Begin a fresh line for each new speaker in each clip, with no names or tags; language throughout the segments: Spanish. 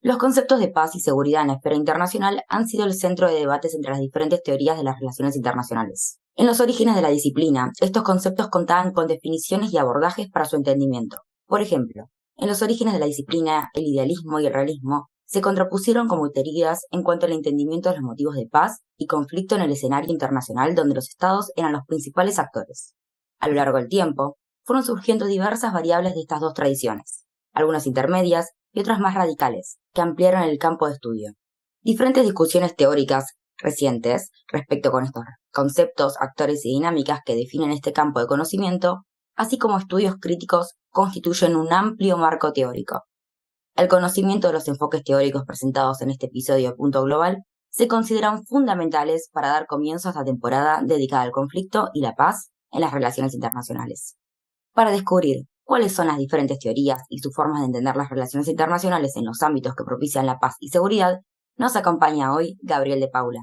Los conceptos de paz y seguridad en la esfera internacional han sido el centro de debates entre las diferentes teorías de las relaciones internacionales. En los orígenes de la disciplina, estos conceptos contaban con definiciones y abordajes para su entendimiento. Por ejemplo, en los orígenes de la disciplina, el idealismo y el realismo se contrapusieron como teorías en cuanto al entendimiento de los motivos de paz y conflicto en el escenario internacional donde los estados eran los principales actores. A lo largo del tiempo, fueron surgiendo diversas variables de estas dos tradiciones, algunas intermedias y otras más radicales, que ampliaron el campo de estudio. Diferentes discusiones teóricas recientes respecto con estos conceptos, actores y dinámicas que definen este campo de conocimiento, así como estudios críticos, constituyen un amplio marco teórico. El conocimiento de los enfoques teóricos presentados en este episodio de Punto Global se consideran fundamentales para dar comienzo a esta temporada dedicada al conflicto y la paz en las relaciones internacionales. Para descubrir cuáles son las diferentes teorías y sus formas de entender las relaciones internacionales en los ámbitos que propician la paz y seguridad, nos acompaña hoy Gabriel de Paula,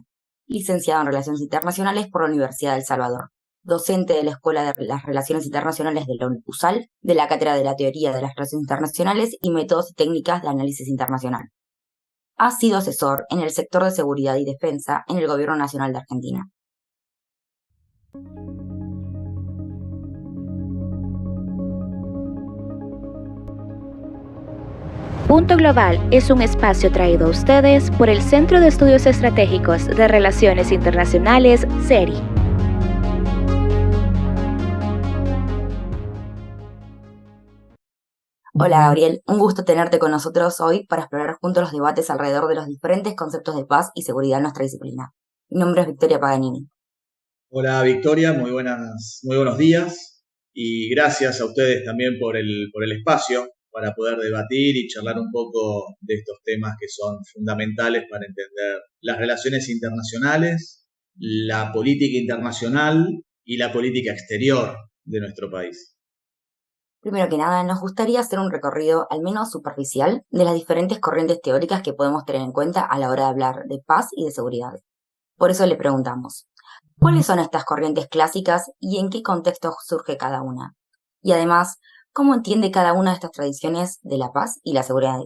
licenciado en Relaciones Internacionales por la Universidad de El Salvador, docente de la Escuela de las Relaciones Internacionales de la USAL, de la Cátedra de la Teoría de las Relaciones Internacionales y Métodos y Técnicas de Análisis Internacional. Ha sido asesor en el sector de seguridad y defensa en el Gobierno Nacional de Argentina.
Punto Global es un espacio traído a ustedes por el Centro de Estudios Estratégicos de Relaciones Internacionales, CERI.
Hola Gabriel, un gusto tenerte con nosotros hoy para explorar juntos los debates alrededor de los diferentes conceptos de paz y seguridad en nuestra disciplina. Mi nombre es Victoria Paganini.
Hola Victoria, muy buenos días y gracias a ustedes también por el espacio para poder debatir y charlar un poco de estos temas que son fundamentales para entender las relaciones internacionales, la política internacional y la política exterior de nuestro país.
Primero que nada, nos gustaría hacer un recorrido, al menos superficial, de las diferentes corrientes teóricas que podemos tener en cuenta a la hora de hablar de paz y de seguridad. Por eso le preguntamos, ¿cuáles son estas corrientes clásicas y en qué contexto surge cada una? Y además, ¿cómo entiende cada una de estas tradiciones de la paz y la seguridad?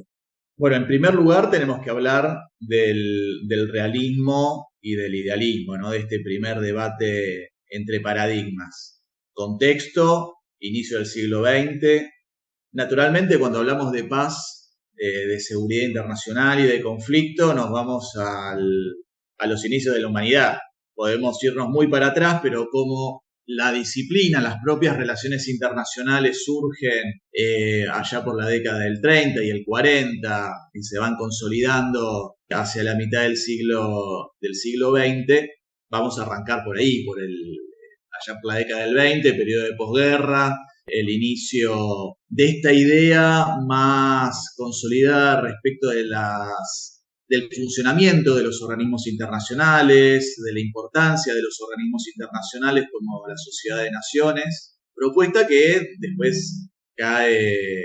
Bueno, en primer lugar tenemos que hablar del realismo y del idealismo, ¿no? De este primer debate entre paradigmas. Contexto, inicio del siglo XX. Naturalmente, cuando hablamos de paz, de seguridad internacional y de conflicto, nos vamos a los inicios de la humanidad. Podemos irnos muy para atrás, pero como la disciplina, las propias relaciones internacionales surgen allá por la década del 30 y el 40 y se van consolidando hacia la mitad del siglo XX, vamos a arrancar por ahí, allá por la década del 20, periodo de posguerra, el inicio de esta idea más consolidada respecto del funcionamiento de los organismos internacionales, de la importancia de los organismos internacionales como la Sociedad de Naciones, propuesta que después cae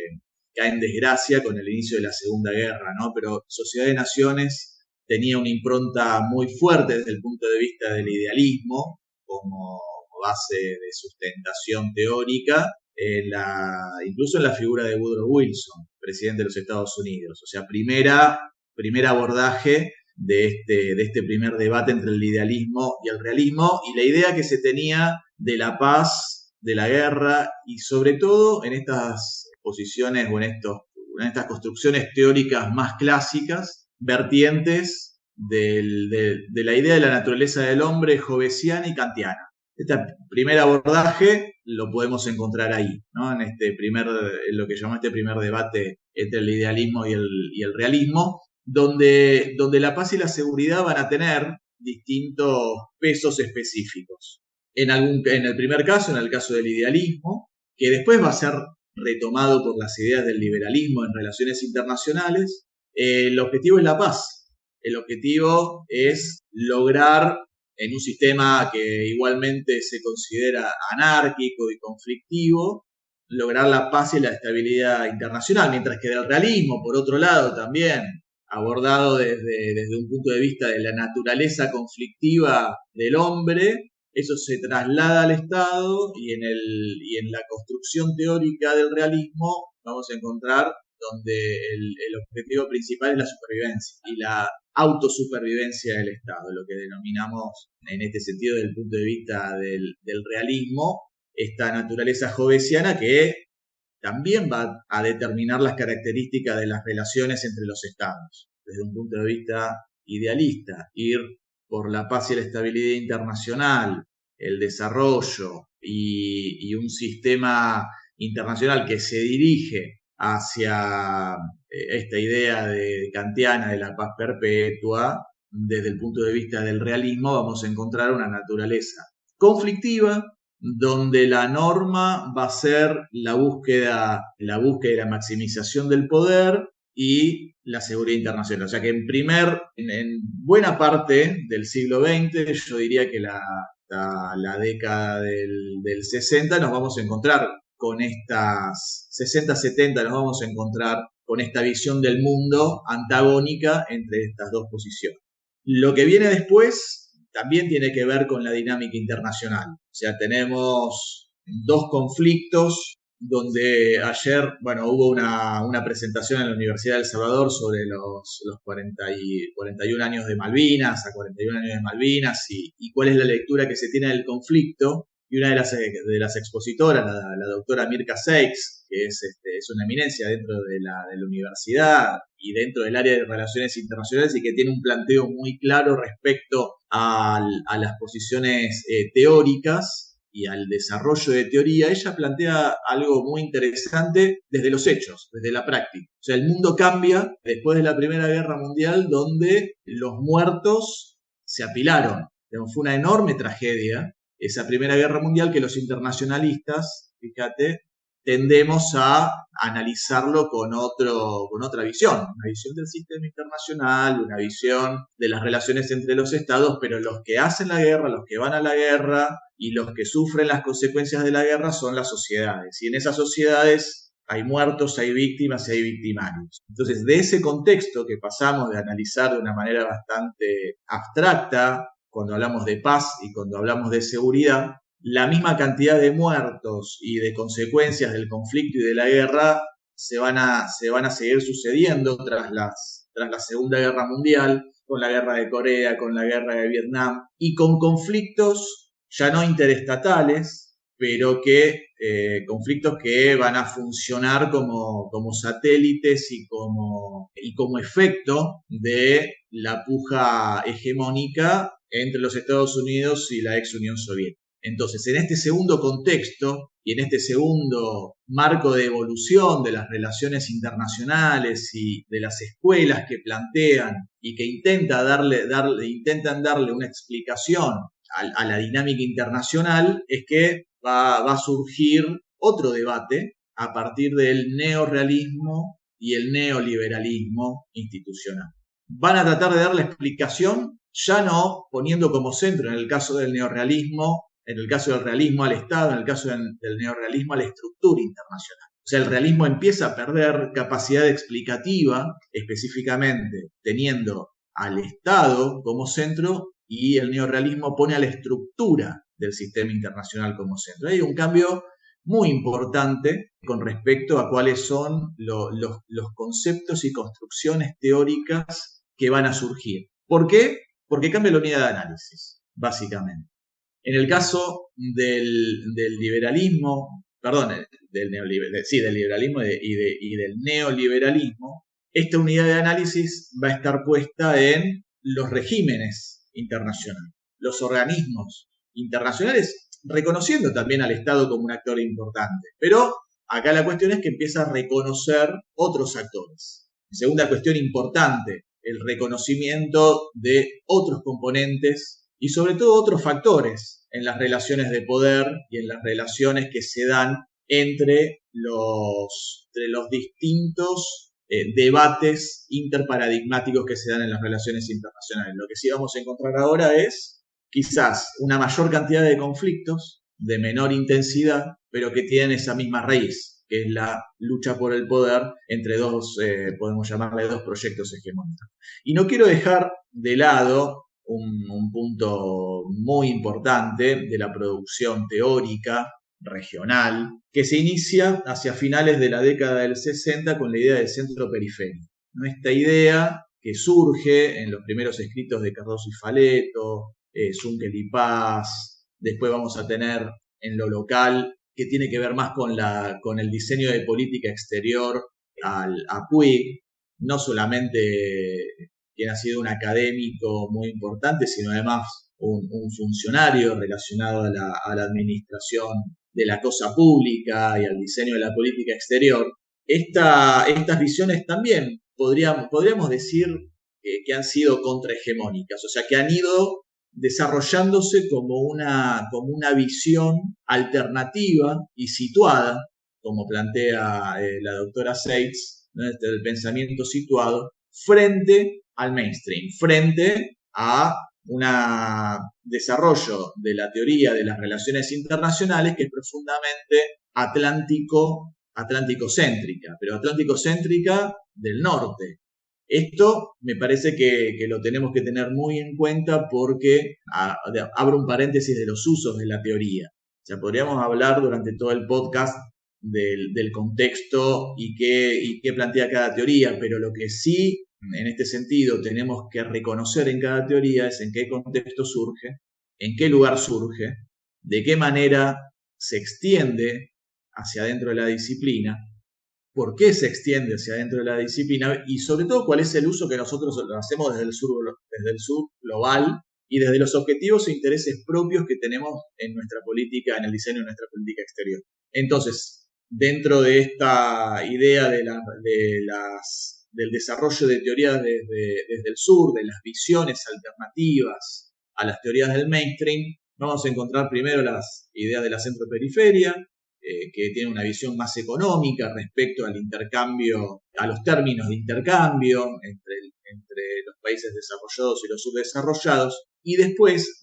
en desgracia con el inicio de la Segunda Guerra, ¿no? Pero Sociedad de Naciones tenía una impronta muy fuerte desde el punto de vista del idealismo como base de sustentación teórica, incluso en la figura de Woodrow Wilson, presidente de los Estados Unidos. O sea, primer abordaje de este primer debate entre el idealismo y el realismo y la idea que se tenía de la paz, de la guerra y sobre todo en estas posiciones o en estas construcciones teóricas más clásicas, vertientes de la idea de la naturaleza del hombre hobbesiana y kantiana. Este primer abordaje lo podemos encontrar ahí, ¿no? En lo que llamamos este primer debate entre el idealismo y el realismo, donde la paz y la seguridad van a tener distintos pesos específicos. En el primer caso, en el caso del idealismo, que después va a ser retomado por las ideas del liberalismo en relaciones internacionales, el objetivo es la paz. El objetivo es lograr en un sistema que igualmente se considera anárquico y conflictivo, lograr la paz y la estabilidad internacional, mientras que del realismo, por otro lado, también abordado desde un punto de vista de la naturaleza conflictiva del hombre, eso se traslada al Estado y en la construcción teórica del realismo vamos a encontrar donde el objetivo principal es la supervivencia y la autosupervivencia del Estado, lo que denominamos en este sentido desde el punto de vista del realismo, esta naturaleza hobbesiana que también va a determinar las características de las relaciones entre los estados, desde un punto de vista idealista, ir por la paz y la estabilidad internacional, el desarrollo y un sistema internacional que se dirige hacia esta idea kantiana de la paz perpetua. Desde el punto de vista del realismo vamos a encontrar una naturaleza conflictiva, donde la norma va a ser la búsqueda y la maximización del poder y la seguridad internacional. O sea que en buena parte del siglo XX, yo diría que la década del 60 nos vamos a encontrar con estas 60-70 nos vamos a encontrar con esta visión del mundo antagónica entre estas dos posiciones. Lo que viene después también tiene que ver con la dinámica internacional. O sea, tenemos dos conflictos donde ayer, hubo una presentación en la Universidad de El Salvador sobre los 41 años de Malvinas, a 41 años de Malvinas y cuál es la lectura que se tiene del conflicto. Y una de las expositoras, la doctora Mirka Seix, que es una eminencia dentro de la universidad y dentro del área de relaciones internacionales y que tiene un planteo muy claro respecto a las posiciones teóricas y al desarrollo de teoría, ella plantea algo muy interesante desde los hechos, desde la práctica. O sea, el mundo cambia después de la Primera Guerra Mundial, donde los muertos se apilaron. Fue una enorme tragedia esa Primera Guerra Mundial que los internacionalistas, fíjate, tendemos a analizarlo con otra visión, una visión del sistema internacional, una visión de las relaciones entre los estados, pero los que hacen la guerra, los que van a la guerra y los que sufren las consecuencias de la guerra son las sociedades. Y en esas sociedades hay muertos, hay víctimas y hay victimarios. Entonces, de ese contexto que pasamos de analizar de una manera bastante abstracta, cuando hablamos de paz y cuando hablamos de seguridad, la misma cantidad de muertos y de consecuencias del conflicto y de la guerra se van a seguir sucediendo tras la Segunda Guerra Mundial, con la guerra de Corea, con la guerra de Vietnam, y con conflictos ya no interestatales, pero conflictos que van a funcionar como satélites y como efecto de la puja hegemónica entre los Estados Unidos y la ex Unión Soviética. Entonces, en este segundo contexto y en este segundo marco de evolución de las relaciones internacionales y de las escuelas que plantean y que intentan darle una explicación a la dinámica internacional, es que va a surgir otro debate a partir del neorrealismo y el neoliberalismo institucional. Van a tratar de dar la explicación ya no poniendo como centro, en el caso del neorrealismo, en el caso del realismo al Estado, en el caso del neorrealismo a la estructura internacional. O sea, el realismo empieza a perder capacidad explicativa, específicamente teniendo al Estado como centro, y el neorrealismo pone a la estructura del sistema internacional como centro. Hay un cambio muy importante con respecto a cuáles son los conceptos y construcciones teóricas que van a surgir. ¿Por qué? Porque cambia la unidad de análisis, básicamente. En el caso del liberalismo, del liberalismo y del neoliberalismo, esta unidad de análisis va a estar puesta en los regímenes internacionales, los organismos internacionales, reconociendo también al Estado como un actor importante. Pero acá la cuestión es que empieza a reconocer otros actores. Segunda cuestión importante, el reconocimiento de otros componentes y sobre todo otros factores en las relaciones de poder y en las relaciones que se dan entre los distintos debates interparadigmáticos que se dan en las relaciones internacionales. Lo que sí vamos a encontrar ahora es quizás una mayor cantidad de conflictos de menor intensidad, pero que tienen esa misma raíz, que es la lucha por el poder entre podemos llamarle dos proyectos hegemónicos. Y no quiero dejar de lado un punto muy importante de la producción teórica regional, que se inicia hacia finales de la década del 60 con la idea del centro periférico, ¿no? Esta idea que surge en los primeros escritos de Cardoso y Faleto, Zunkel y Paz, después vamos a tener en lo local, que tiene que ver más con el diseño de política exterior a Puig, no solamente quien ha sido un académico muy importante, sino además un funcionario relacionado a la administración de la cosa pública y al diseño de la política exterior. Estas visiones también podríamos decir que han sido contrahegemónicas, o sea, que han ido desarrollándose como una visión alternativa y situada, como plantea la doctora Seitz, ¿no? El pensamiento situado frente al mainstream, frente a un desarrollo de la teoría de las relaciones internacionales que es profundamente atlántico-céntrica, pero atlántico-céntrica del norte. Esto me parece que lo tenemos que tener muy en cuenta porque, abro un paréntesis de los usos de la teoría. O sea, podríamos hablar durante todo el podcast del contexto y qué plantea cada teoría, pero lo que sí, en este sentido, tenemos que reconocer en cada teoría es en qué contexto surge, en qué lugar surge, de qué manera se extiende hacia adentro de la disciplina, por qué se extiende hacia adentro de la disciplina y sobre todo cuál es el uso que nosotros hacemos desde el sur global y desde los objetivos e intereses propios que tenemos en nuestra política, en el diseño de nuestra política exterior. Entonces, dentro de esta idea del desarrollo de teorías desde el sur, de las visiones alternativas a las teorías del mainstream, vamos a encontrar primero las ideas de la centro-periferia, que tiene una visión más económica respecto al intercambio, a los términos de intercambio entre los países desarrollados y los subdesarrollados. Y después,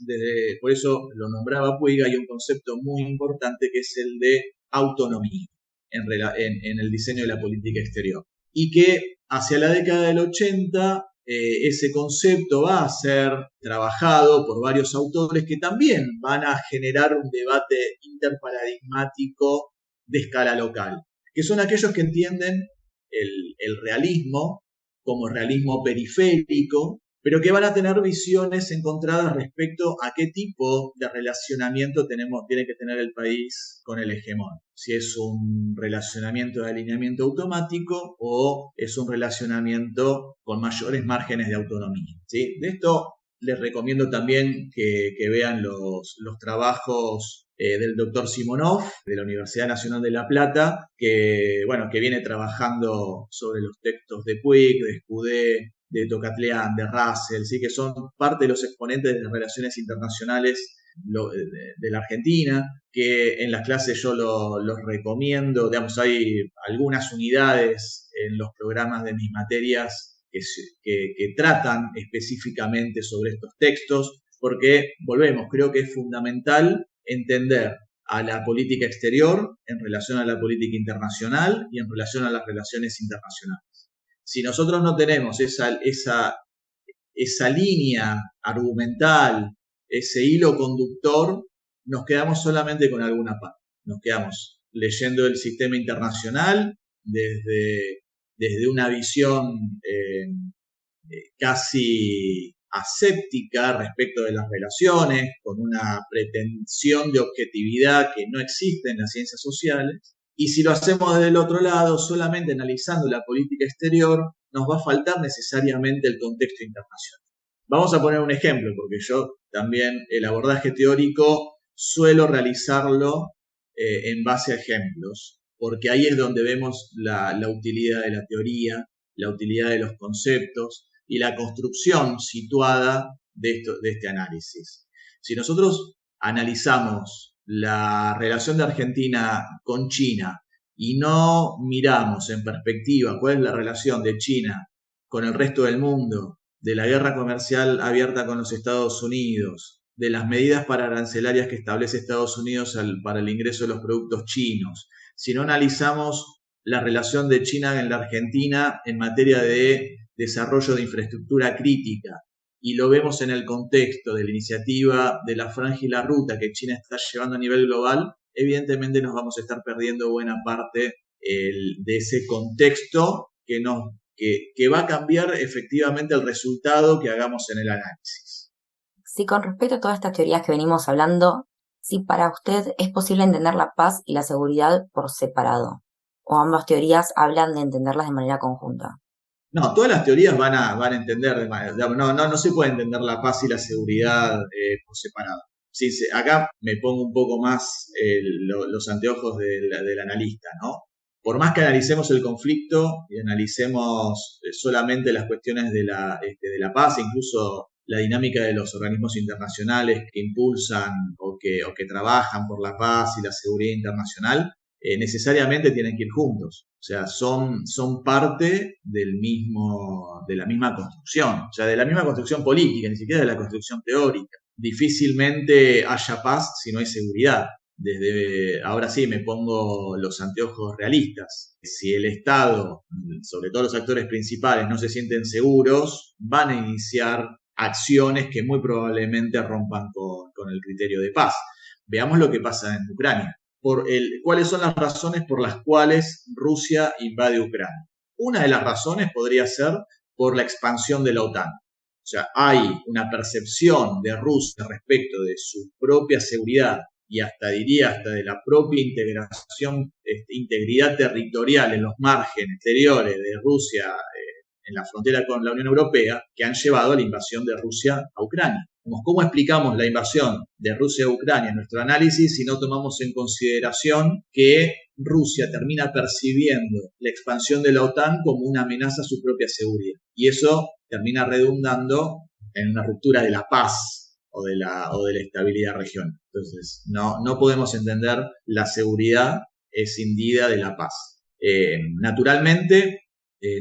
por eso lo nombraba Puig, hay un concepto muy importante que es el de autonomía en el diseño de la política exterior. Y que hacia la década del 80 ese concepto va a ser trabajado por varios autores que también van a generar un debate interparadigmático de escala local, que son aquellos que entienden el realismo como realismo periférico, pero que van a tener visiones encontradas respecto a qué tipo de relacionamiento tiene que tener el país con el hegemón. Si es un relacionamiento de alineamiento automático o es un relacionamiento con mayores márgenes de autonomía, ¿sí? De esto les recomiendo también que vean los trabajos del doctor Simonov de la Universidad Nacional de La Plata, que viene trabajando sobre los textos de Puig, de Escudé, de Tocatlián, de Russell, ¿sí? Que son parte de los exponentes de las relaciones internacionales de la Argentina, que en las clases yo los recomiendo. Digamos, hay algunas unidades en los programas de mis materias que tratan específicamente sobre estos textos, porque, creo que es fundamental entender a la política exterior en relación a la política internacional y en relación a las relaciones internacionales. Si nosotros no tenemos esa línea argumental, ese hilo conductor, nos quedamos solamente con alguna parte. Nos quedamos leyendo el sistema internacional desde una visión casi aséptica respecto de las relaciones, con una pretensión de objetividad que no existe en las ciencias sociales. Y si lo hacemos desde el otro lado, solamente analizando la política exterior, nos va a faltar necesariamente el contexto internacional. Vamos a poner un ejemplo, porque yo también el abordaje teórico suelo realizarlo en base a ejemplos, porque ahí es donde vemos la utilidad de la teoría, la utilidad de los conceptos y la construcción situada de este análisis. Si nosotros analizamos la relación de Argentina con China y no miramos en perspectiva cuál es la relación de China con el resto del mundo, de la guerra comercial abierta con los Estados Unidos, de las medidas pararancelarias que establece Estados Unidos para el ingreso de los productos chinos, si no analizamos la relación de China en la Argentina en materia de desarrollo de infraestructura crítica, y lo vemos en el contexto de la iniciativa de la Franja y la Ruta que China está llevando a nivel global, evidentemente nos vamos a estar perdiendo buena parte de ese contexto que va a cambiar efectivamente el resultado que hagamos en el análisis.
Si con respecto a todas estas teorías que venimos hablando, si para usted es posible entender la paz y la seguridad por separado, o ambas teorías hablan de entenderlas de manera conjunta.
No, todas las teorías van a entender de manera, no se puede entender la paz y la seguridad por separado. Sí, acá me pongo un poco más los anteojos del analista, ¿no? Por más que analicemos el conflicto y analicemos solamente las cuestiones de la paz, incluso la dinámica de los organismos internacionales que impulsan o que trabajan por la paz y la seguridad internacional, necesariamente tienen que ir juntos. O sea, son parte de la misma construcción, o sea, de la misma construcción política, ni siquiera de la construcción teórica. Difícilmente haya paz si no hay seguridad. Ahora sí me pongo los anteojos realistas. Si el Estado, sobre todo los actores principales, no se sienten seguros, van a iniciar acciones que muy probablemente rompan con el criterio de paz. Veamos lo que pasa en Ucrania. ¿Cuáles son las razones por las cuales Rusia invade Ucrania? Una de las razones podría ser por la expansión de la OTAN. O sea, hay una percepción de Rusia respecto de su propia seguridad y hasta de la propia integridad territorial en los márgenes exteriores de Rusia en la frontera con la Unión Europea, que han llevado a la invasión de Rusia a Ucrania. ¿Cómo explicamos la invasión de Rusia a Ucrania en nuestro análisis si no tomamos en consideración que Rusia termina percibiendo la expansión de la OTAN como una amenaza a su propia seguridad? Y eso termina redundando en una ruptura de la paz o de la estabilidad regional. Entonces, no podemos entender la seguridad escindida de la paz. Naturalmente,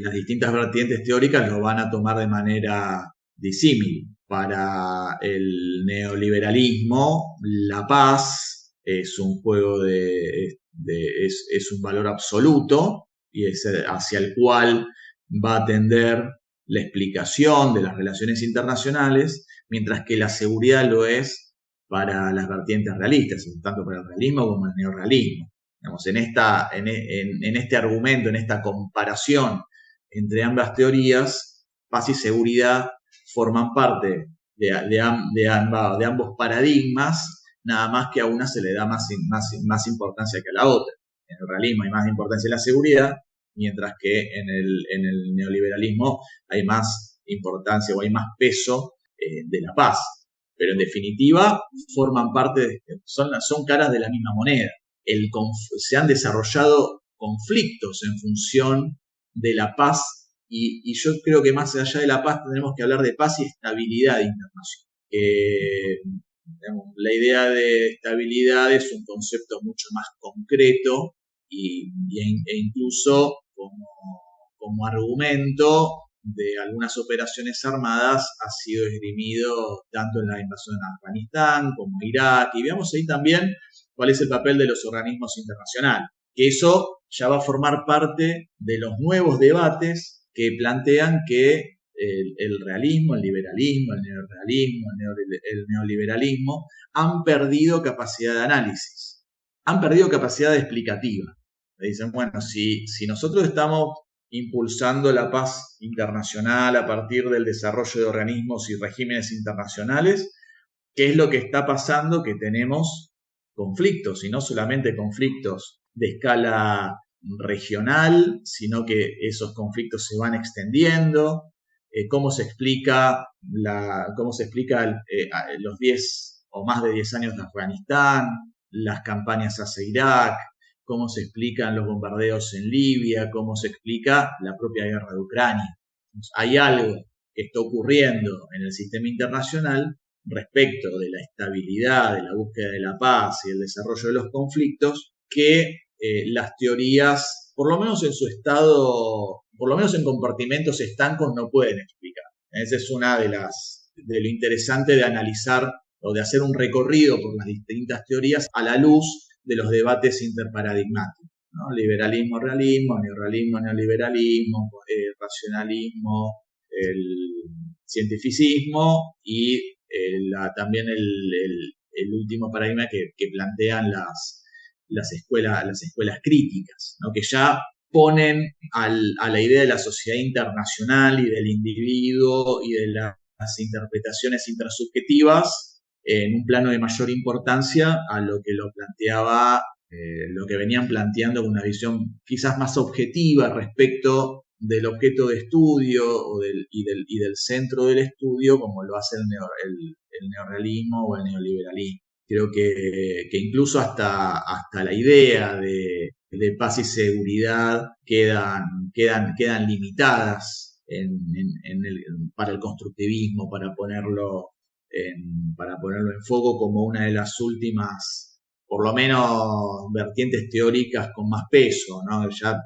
las distintas vertientes teóricas lo van a tomar de manera disímil. Para el neoliberalismo, la paz es un juego es un valor absoluto y es hacia el cual va a tender la explicación de las relaciones internacionales, mientras que la seguridad lo es para las vertientes realistas, tanto para el realismo como el neorrealismo. Digamos, en este argumento, en esta comparación entre ambas teorías, paz y seguridad forman parte de ambos paradigmas, nada más que a una se le da más importancia que a la otra. En el realismo hay más importancia en la seguridad, mientras que en el neoliberalismo hay más importancia o hay más peso de la paz. Pero en definitiva forman parte, son caras de la misma moneda. Se han desarrollado conflictos en función de la paz y yo creo que más allá de la paz tendremos que hablar de paz y estabilidad internacional. La idea de estabilidad es un concepto mucho más concreto e incluso como argumento de algunas operaciones armadas ha sido esgrimido tanto en la invasión en Afganistán como Irak, y veamos ahí también cuál es el papel de los organismos internacionales, que eso ya va a formar parte de los nuevos debates que plantean que el realismo, el liberalismo, el neorrealismo, el neoliberalismo han perdido capacidad de análisis, han perdido capacidad explicativa. Dicen, bueno, si nosotros estamos impulsando la paz internacional a partir del desarrollo de organismos y regímenes internacionales, ¿qué es lo que está pasando? Que tenemos conflictos, y no solamente conflictos de escala regional, sino que esos conflictos se van extendiendo. ¿Cómo se explica los 10 o más de 10 años de Afganistán, las campañas hacia Irak? ¿Cómo se explican los bombardeos en Libia? ¿Cómo se explica la propia guerra de Ucrania? Entonces, hay algo que está ocurriendo en el sistema internacional respecto de la estabilidad, de la búsqueda de la paz y el desarrollo de los conflictos que las teorías, por lo menos en su estado, por lo menos en compartimentos estancos, no pueden explicar. Esa es una de lo interesante de analizar o de hacer un recorrido por las distintas teorías a la luz de los debates interparadigmáticos, ¿no? Liberalismo, realismo, neorrealismo, neoliberalismo, racionalismo, el cientificismo y también el último paradigma que plantean las escuelas críticas, ¿no? Que ya ponen a la idea de la sociedad internacional y del individuo y de las interpretaciones intrasubjetivas en un plano de mayor importancia a lo que lo planteaba, lo que venían planteando con una visión quizás más objetiva respecto del objeto de estudio y del centro del estudio, como lo hace el neorrealismo o el neoliberalismo. Creo que incluso hasta la idea de paz y seguridad quedan limitadas para el constructivismo, para ponerlo en foco como una de las últimas, por lo menos, vertientes teóricas con más peso, ¿no? Ya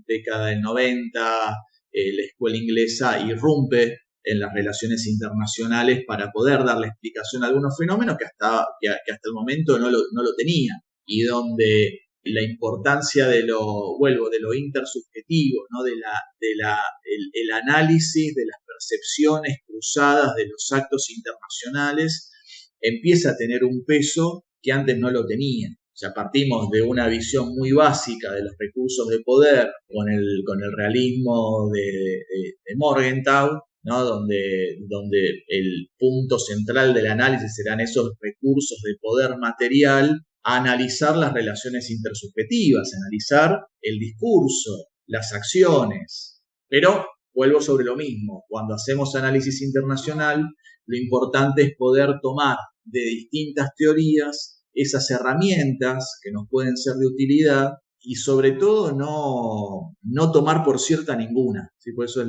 década del 90, la escuela inglesa irrumpe en las relaciones internacionales para poder darle explicación a algunos fenómenos que hasta el momento no lo tenían, y donde la importancia de lo intersubjetivo, ¿no? el análisis de las percepciones cruzadas de los actos internacionales empieza a tener un peso que antes no lo tenía. O sea, partimos de una visión muy básica de los recursos de poder con el realismo de Morgenthau, ¿no? Donde el punto central del análisis serán esos recursos de poder material, a analizar las relaciones intersubjetivas, analizar el discurso, las acciones. Pero vuelvo sobre lo mismo, cuando hacemos análisis internacional, lo importante es poder tomar de distintas teorías esas herramientas que nos pueden ser de utilidad y sobre todo no tomar por cierta ninguna. ¿Sí? Por eso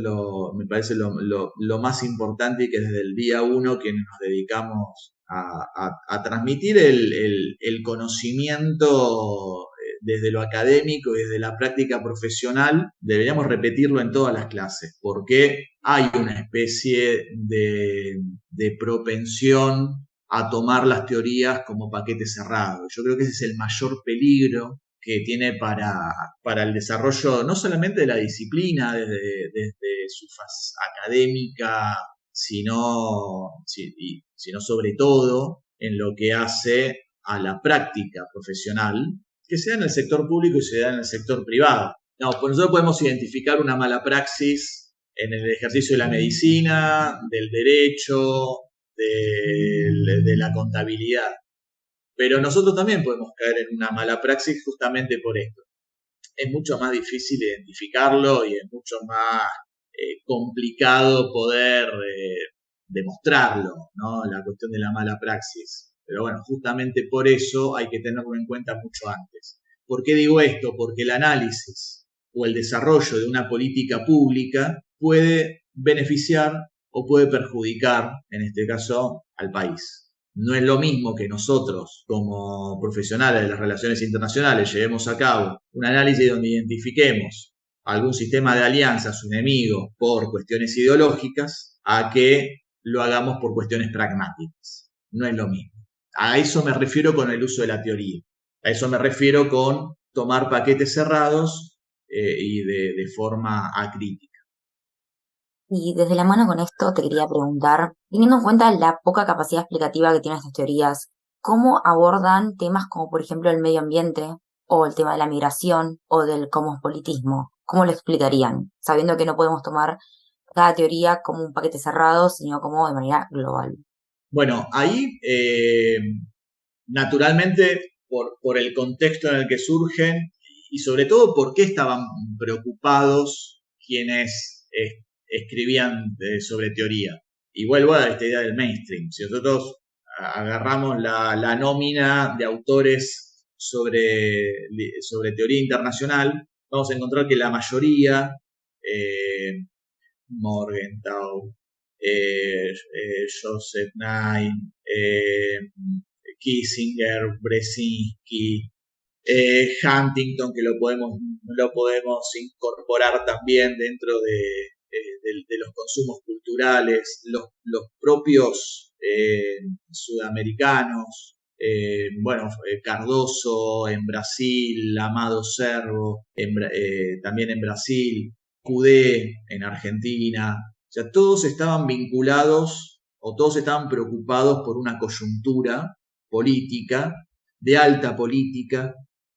me parece lo más importante, y que desde el día 1 que nos dedicamos a transmitir el conocimiento desde lo académico y desde la práctica profesional, deberíamos repetirlo en todas las clases, porque hay una especie de propensión a tomar las teorías como paquete cerrado. Yo creo que ese es el mayor peligro que tiene para el desarrollo no solamente de la disciplina desde su faz académica, sino sobre todo en lo que hace a la práctica profesional, que sea en el sector público y sea en el sector privado. No, pues nosotros podemos identificar una mala praxis en el ejercicio de la medicina, del derecho, de la contabilidad. Pero nosotros también podemos caer en una mala praxis justamente por esto. Es mucho más difícil identificarlo y es mucho más complicado poder demostrarlo, ¿no? La cuestión de la mala praxis. Pero bueno, justamente por eso hay que tenerlo en cuenta mucho antes. ¿Por qué digo esto? Porque el análisis o el desarrollo de una política pública puede beneficiar o puede perjudicar, en este caso, al país. No es lo mismo que nosotros, como profesionales de las relaciones internacionales, llevemos a cabo un análisis donde identifiquemos algún sistema de alianza, su enemigo, por cuestiones ideológicas, a que lo hagamos por cuestiones pragmáticas. No es lo mismo. A eso me refiero con el uso de la teoría. A eso me refiero con tomar paquetes cerrados y de forma acrítica.
Y desde la mano con esto te quería preguntar, teniendo en cuenta la poca capacidad explicativa que tienen estas teorías, ¿cómo abordan temas como por ejemplo el medio ambiente o el tema de la migración o del cosmopolitismo? ¿Cómo lo explicarían? Sabiendo que no podemos tomar cada teoría como un paquete cerrado, sino como de manera global.
Bueno, ahí naturalmente por el contexto en el que surgen y sobre todo por qué estaban preocupados quienes escribían sobre teoría. Y vuelvo a esta idea del mainstream. Si nosotros agarramos la nómina de autores sobre teoría internacional, vamos a encontrar que la mayoría, Morgenthau, Joseph Nye, Kissinger, Brzezinski, Huntington, que lo podemos incorporar también dentro de los consumos culturales, los propios sudamericanos, Cardoso en Brasil, Amado Servo también en Brasil, Coudet en Argentina. O sea, todos estaban vinculados o todos estaban preocupados por una coyuntura política, de alta política,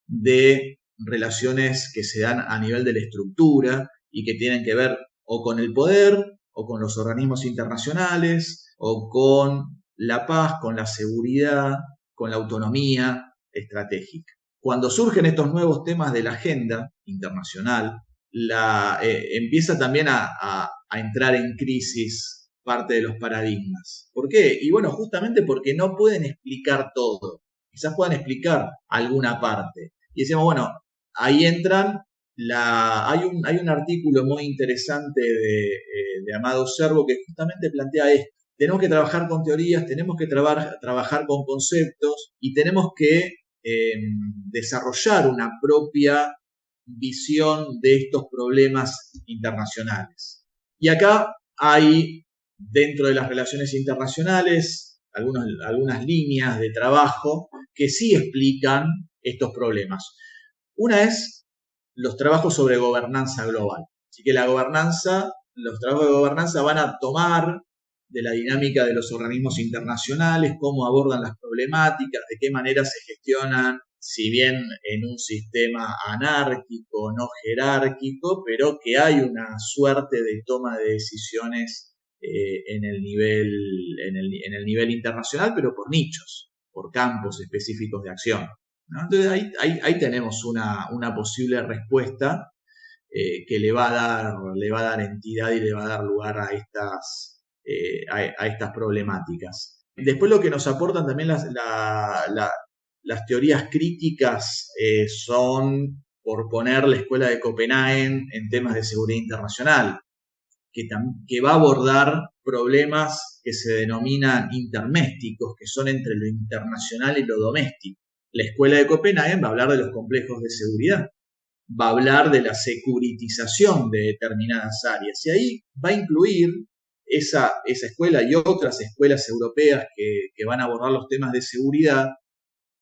de relaciones que se dan a nivel de la estructura y que tienen que ver o con el poder, o con los organismos internacionales, o con la paz, con la seguridad, con la autonomía estratégica. Cuando surgen estos nuevos temas de la agenda internacional, empieza también a entrar en crisis parte de los paradigmas. ¿Por qué? Y bueno, justamente porque no pueden explicar todo. Quizás puedan explicar alguna parte. Y decimos, bueno, ahí entran hay un artículo muy interesante de Amado Servo que justamente plantea esto. Tenemos que trabajar con teorías, tenemos que trabajar con conceptos y tenemos que desarrollar una propia visión de estos problemas internacionales. Y acá hay, dentro de las relaciones internacionales, algunas líneas de trabajo que sí explican estos problemas. Una es los trabajos sobre gobernanza global. Así que los trabajos de gobernanza van a tomar de la dinámica de los organismos internacionales, cómo abordan las problemáticas, de qué manera se gestionan, si bien en un sistema anárquico, no jerárquico, pero que hay una suerte de toma de decisiones en el nivel internacional, pero por nichos, por campos específicos de acción, ¿no? Entonces ahí tenemos una posible respuesta que le va a dar entidad y le va a dar lugar a estas problemáticas. Después lo que nos aportan también las teorías críticas son, por poner, la Escuela de Copenhague en temas de seguridad internacional, que va a abordar problemas que se denominan intermésticos, que son entre lo internacional y lo doméstico. La Escuela de Copenhague va a hablar de los complejos de seguridad, va a hablar de la securitización de determinadas áreas, y ahí va a incluir esa escuela y otras escuelas europeas que van a abordar los temas de seguridad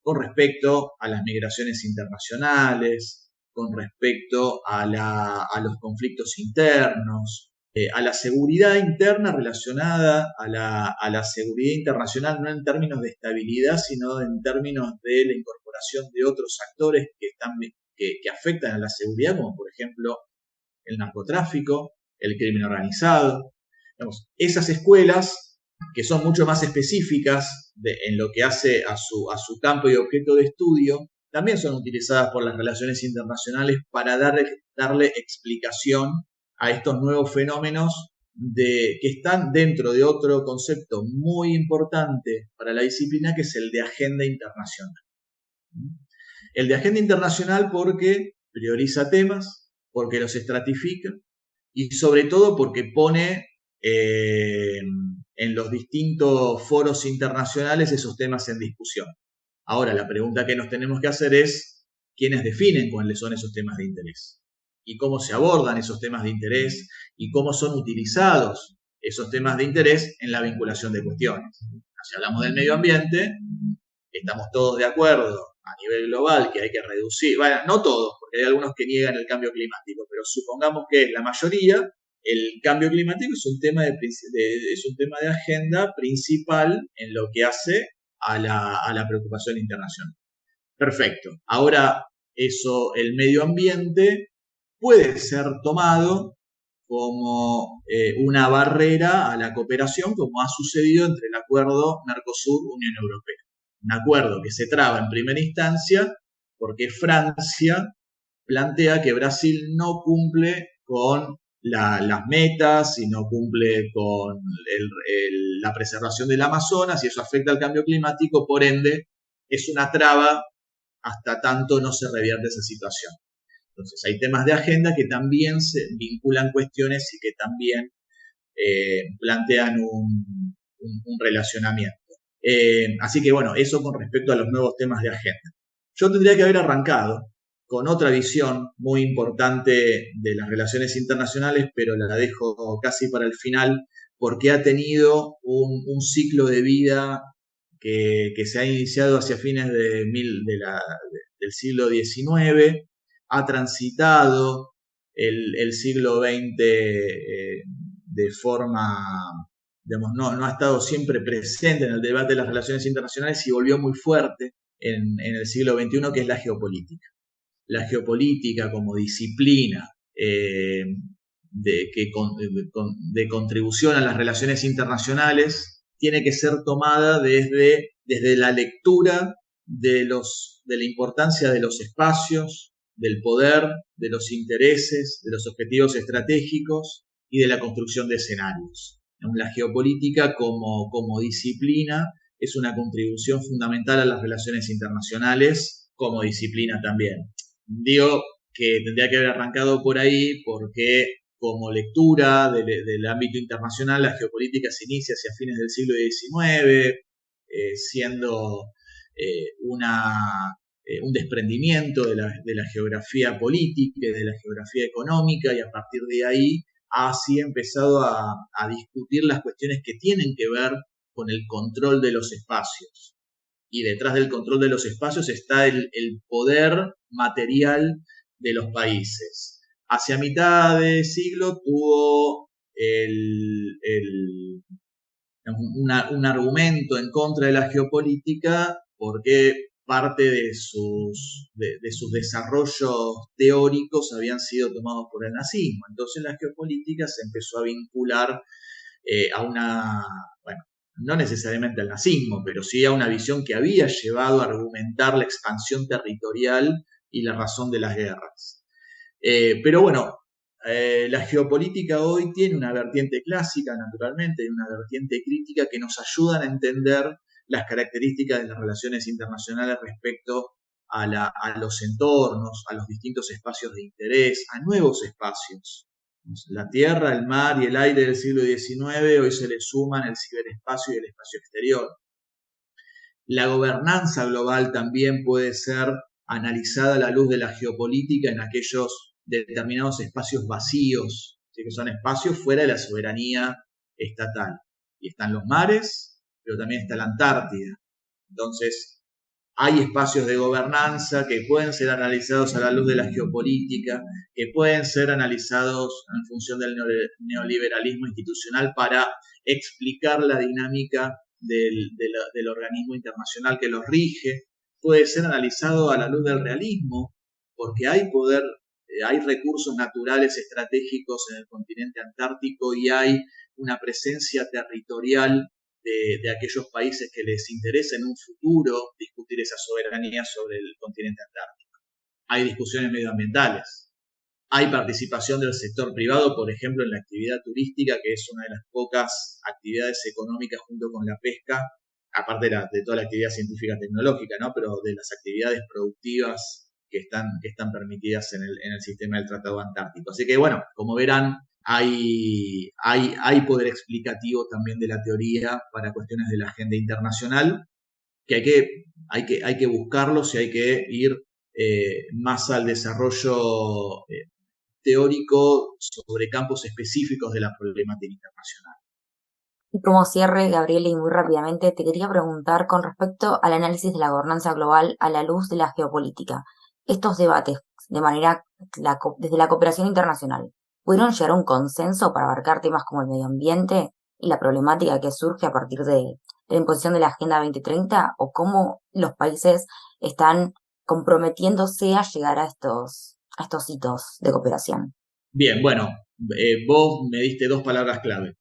con respecto a las migraciones internacionales, con respecto a los conflictos internos, a la seguridad interna relacionada a la seguridad internacional, no en términos de estabilidad, sino en términos de la incorporación de otros actores que afectan a la seguridad, como por ejemplo el narcotráfico, el crimen organizado. Digamos, esas escuelas, que son mucho más específicas en lo que hace a su campo y objeto de estudio, también son utilizadas por las relaciones internacionales para darle explicación a estos nuevos fenómenos que están dentro de otro concepto muy importante para la disciplina, que es el de agenda internacional. El de agenda internacional porque prioriza temas, porque los estratifica y sobre todo porque pone en los distintos foros internacionales esos temas en discusión. Ahora, la pregunta que nos tenemos que hacer es ¿quiénes definen cuáles son esos temas de interés? Y cómo se abordan esos temas de interés y cómo son utilizados esos temas de interés en la vinculación de cuestiones. Si hablamos del medio ambiente, estamos todos de acuerdo a nivel global que hay que reducir, bueno, no todos, porque hay algunos que niegan el cambio climático, pero supongamos que es la mayoría, el cambio climático es un tema de agenda principal en lo que hace a la preocupación internacional. Perfecto. Ahora, el medio ambiente puede ser tomado como una barrera a la cooperación, como ha sucedido entre el acuerdo Mercosur-Unión Europea. Un acuerdo que se traba en primera instancia porque Francia plantea que Brasil no cumple con las metas y no cumple con la preservación del Amazonas, y eso afecta al cambio climático, por ende es una traba hasta tanto no se revierte esa situación. Entonces hay temas de agenda que también se vinculan cuestiones y que también plantean un relacionamiento. Así que bueno, eso con respecto a los nuevos temas de agenda. Yo tendría que haber arrancado con otra visión muy importante de las relaciones internacionales, pero la dejo casi para el final porque ha tenido un ciclo de vida que se ha iniciado hacia fines del siglo XIX, ha transitado el siglo XX de forma, digamos, no ha estado siempre presente en el debate de las relaciones internacionales y volvió muy fuerte en el siglo XXI, que es la geopolítica. La geopolítica como disciplina de contribución a las relaciones internacionales tiene que ser tomada desde la lectura de la importancia de los espacios, del poder, de los intereses, de los objetivos estratégicos y de la construcción de escenarios. La geopolítica como disciplina es una contribución fundamental a las relaciones internacionales como disciplina también. Digo que tendría que haber arrancado por ahí porque como lectura del ámbito internacional, la geopolítica se inicia hacia fines del siglo XIX, siendo un desprendimiento de la geografía política y de la geografía económica, y a partir de ahí ha así empezado a discutir las cuestiones que tienen que ver con el control de los espacios. Y detrás del control de los espacios está el poder material de los países. Hacia mitad de siglo tuvo un argumento en contra de la geopolítica porque parte de sus desarrollos teóricos habían sido tomados por el nazismo. Entonces la geopolítica se empezó a vincular no necesariamente al nazismo, pero sí a una visión que había llevado a argumentar la expansión territorial y la razón de las guerras. Pero bueno, la geopolítica hoy tiene una vertiente clásica, naturalmente, y una vertiente crítica que nos ayudan a entender las características de las relaciones internacionales respecto a los entornos, a los distintos espacios de interés, a nuevos espacios. La tierra, el mar y el aire del siglo XIX, hoy se le suman el ciberespacio y el espacio exterior. La gobernanza global también puede ser analizada a la luz de la geopolítica en aquellos determinados espacios vacíos, ¿sí? Que son espacios fuera de la soberanía estatal. Y están los mares, pero también está la Antártida. Entonces, hay espacios de gobernanza que pueden ser analizados a la luz de la geopolítica, que pueden ser analizados en función del neoliberalismo institucional para explicar la dinámica del organismo internacional que los rige. Puede ser analizado a la luz del realismo, porque hay poder, hay recursos naturales estratégicos en el continente antártico y hay una presencia territorial de aquellos países que les interesa en un futuro discutir esa soberanía sobre el continente antártico. Hay discusiones medioambientales. Hay participación del sector privado, por ejemplo, en la actividad turística, que es una de las pocas actividades económicas junto con la pesca, aparte de toda la actividad científica tecnológica, ¿no? Pero de las actividades productivas que están permitidas en el sistema del Tratado Antártico. Así que, bueno, como verán, hay poder explicativo también de la teoría para cuestiones de la agenda internacional, que hay que buscarlos y hay que ir más al desarrollo teórico sobre campos específicos de la problemática internacional.
Y como cierre, Gabriel, y muy rápidamente, te quería preguntar con respecto al análisis de la gobernanza global a la luz de la geopolítica. Estos debates, desde la cooperación internacional, ¿pudieron llegar a un consenso para abarcar temas como el medio ambiente y la problemática que surge a partir de la imposición de la Agenda 2030? ¿O cómo los países están comprometiéndose a llegar a estos hitos de cooperación?
Bien, bueno, vos me diste dos palabras clave.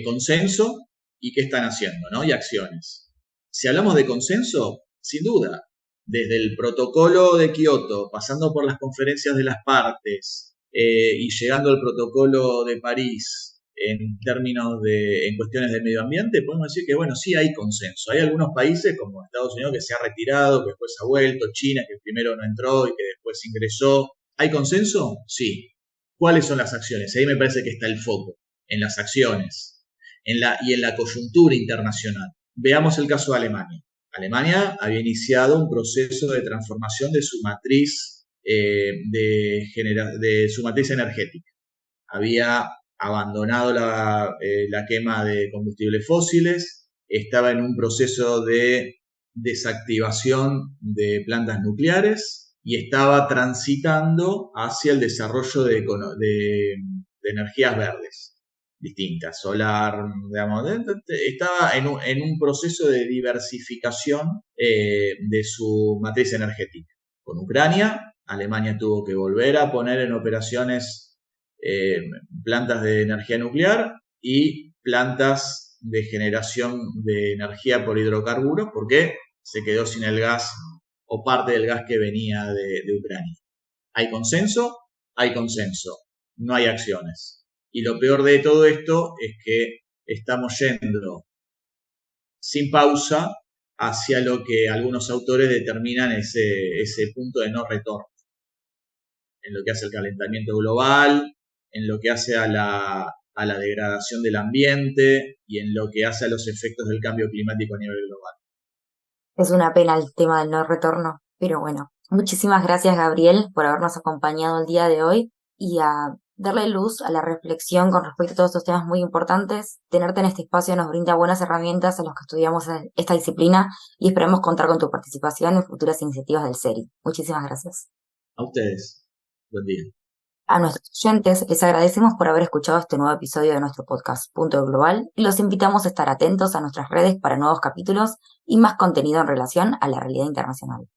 Consenso y qué están haciendo, ¿no? Y acciones. Si hablamos de consenso, sin duda, desde el protocolo de Kioto, pasando por las conferencias de las partes y llegando al protocolo de París en cuestiones de medio ambiente, podemos decir que, bueno, sí hay consenso. Hay algunos países como Estados Unidos que se ha retirado, que después ha vuelto, China que primero no entró y que después ingresó. ¿Hay consenso? Sí. ¿Cuáles son las acciones? Ahí me parece que está el foco, en las acciones y en la coyuntura internacional. Veamos el caso de Alemania. Alemania había iniciado un proceso de transformación de su matriz su matriz energética. Había abandonado la quema de combustibles fósiles, estaba en un proceso de desactivación de plantas nucleares y estaba transitando hacia el desarrollo de energías verdes. distintas, solar, digamos, estaba en un proceso de diversificación de su matriz energética. Con Ucrania, Alemania tuvo que volver a poner en operaciones plantas de energía nuclear y plantas de generación de energía por hidrocarburos porque se quedó sin el gas o parte del gas que venía de Ucrania. ¿Hay consenso? Hay consenso. No hay acciones. Y lo peor de todo esto es que estamos yendo sin pausa hacia lo que algunos autores determinan ese punto de no retorno. En lo que hace al calentamiento global, en lo que hace a la degradación del ambiente y en lo que hace a los efectos del cambio climático a nivel global.
Es una pena el tema del no retorno, pero bueno. Muchísimas gracias, Gabriel, por habernos acompañado el día de hoy y a darle luz a la reflexión con respecto a todos estos temas muy importantes. Tenerte en este espacio nos brinda buenas herramientas a los que estudiamos esta disciplina y esperamos contar con tu participación en futuras iniciativas del CERI. Muchísimas gracias.
A ustedes. Buen día.
A nuestros oyentes les agradecemos por haber escuchado este nuevo episodio de nuestro podcast Punto Global y los invitamos a estar atentos a nuestras redes para nuevos capítulos y más contenido en relación a la realidad internacional.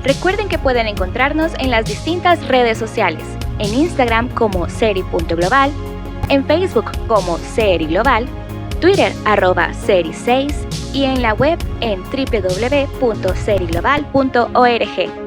Recuerden que pueden encontrarnos en las distintas redes sociales, en Instagram como Ceri.global, en Facebook como Ceri Global, Twitter @Ceri6 y en la web en www.ceriglobal.org.